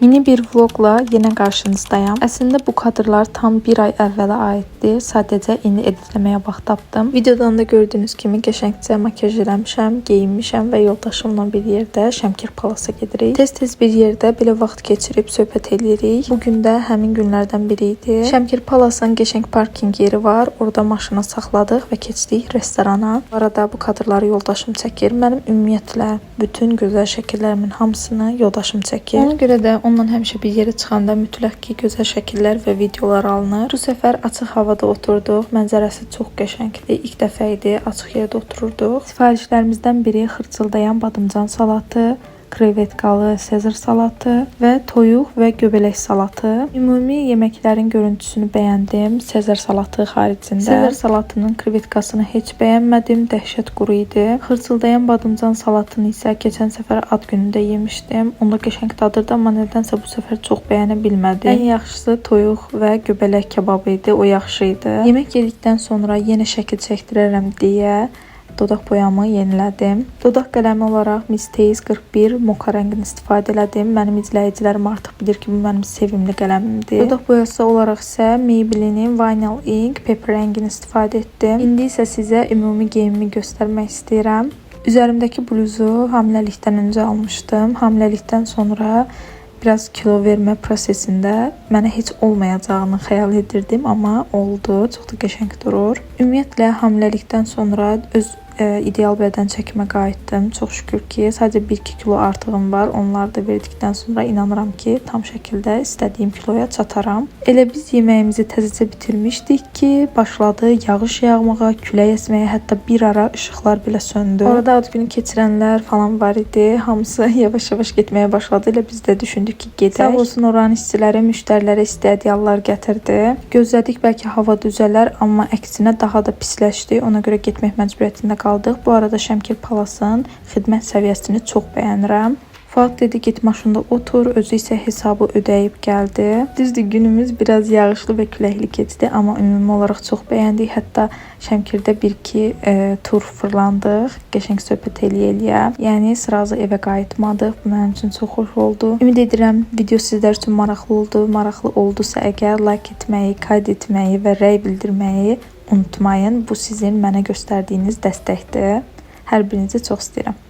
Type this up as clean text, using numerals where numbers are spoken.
Mini bir vlogla yenə qarşınızdayım. Əslində bu kadrlar tam bir ay əvvələ aiddir. Sadəcə indi editləməyə vaxt tapdım. Videodan da gördüyünüz kimi qəşəngcə makyaj eləmişəm, geyinmişəm və yoldaşımla bir yerdə Şəmkir Palasa gedirik. Tez-tez bir yerdə belə vaxt keçirib söhbət edirik. Bugün də həmin günlərdən biri idi. Şəmkir Palasın qəşəng parking yeri var. Orada maşını saxladıq və keçdik restorana. Bu arada bu kadrları yoldaşım çəkir. Mənim ümumiyyətlə bütün gözəl şəkillərimin hamısını yoldaşım çəkir. Ona görə də onunla həmişə bir yerə çıxanda mütləq ki, gözəl şəkillər və videolar alınır. Bu səfər açıq havada oturduq. Mənzərəsi çox qəşəngdir. İlk dəfə idi açıq yerdə otururduq. Sifarişlərimizdən biri xırçıldayan badımcan salatı, krevetkalı Sezar salatı və toyuq və göbələk salatı. Ümumi yeməklərin görüntüsünü bəyəndim. Sezar salatı xaricində. Sezar salatının krevetkasını heç bəyənmədim. Dəhşət quru idi. Xırçıldayan badımcan salatını isə keçən səfər ad günündə yemişdim. Onda qəşəng dadırdı, amma nədənsə bu səfər çox bəyənə bilmədim. Ən yaxşısı toyuq və göbələk kebabı idi. O yaxşı idi. Yemək yedikdən sonra yenə şəkil çəkdirərəm deyə dodaq boyamı yenilədim. Dodaq qələmi olaraq Miss Teis 41 moka rəngini istifadə elədim. Mənim izləyicilərim artıq bilir ki, bu mənim sevimli qələmimdir. Dodaq boyası olaraq isə Maybelline'in Vinyl Ink pepper rəngini istifadə etdim. İndi isə sizə ümumi geyimimi göstərmək istəyirəm. Üzərimdəki bluzu hamiləlikdən öncə almışdım. Hamiləlikdən sonra biraz kilo vermə prosesində mənə heç olmayacağını xəyal edirdim, amma oldu. Çox da qəşəng durur. Ümumiyyətlə hamiləlikdən sonra öz ideal bədən çəkimə qayıtdım. Çox şükür ki, sadəcə 1-2 kilo artığım var. Onları da verdikdən sonra inanıram ki, tam şəkildə istədiyim kiloya çataram. Elə biz yeməyimizi təzəcə bitirmişdik ki, başladı yağış yağmağa, külək əsməyə, hətta bir ara işıqlar belə söndü. Orada ad günü keçirənlər falan var idi. Hamısı yavaş-yavaş getməyə başladı. Elə biz də düşündük ki, gedək. Sağ olsun oranın işçiləri müştərilərə istədiyallar gətirdi. Gözlədik bəlkə hava düzələr, amma əksinə daha da pisləşdi. Ona görə getmək məcburiyyətində qaldıq. Bu arada Şəmkir Palasın xidmət səviyyəsini çox bəyənirəm. Fuad dedi, get maşında otur, özü isə hesabı ödəyib gəldi. Düzdür, günümüz biraz yağışlı və küləkli keçdi, amma ümumi olaraq çox bəyəndik. Hətta Şəmkirdə 1-2 tur fırlandıq, qəşəng söhbət eləyə-eləyə. Yəni sırazı evə qayıtmadıq. Bu mənim üçün çox xoş oldu. Ümid edirəm video sizlər üçün maraqlı oldu. Maraqlı oldusa əgər like etməyi, kayd etməyi və rəy bildirməyi unutmayın. Bu sizin mənə göstərdiyiniz dəstəkdir. Hər birinizi çox istəyirəm.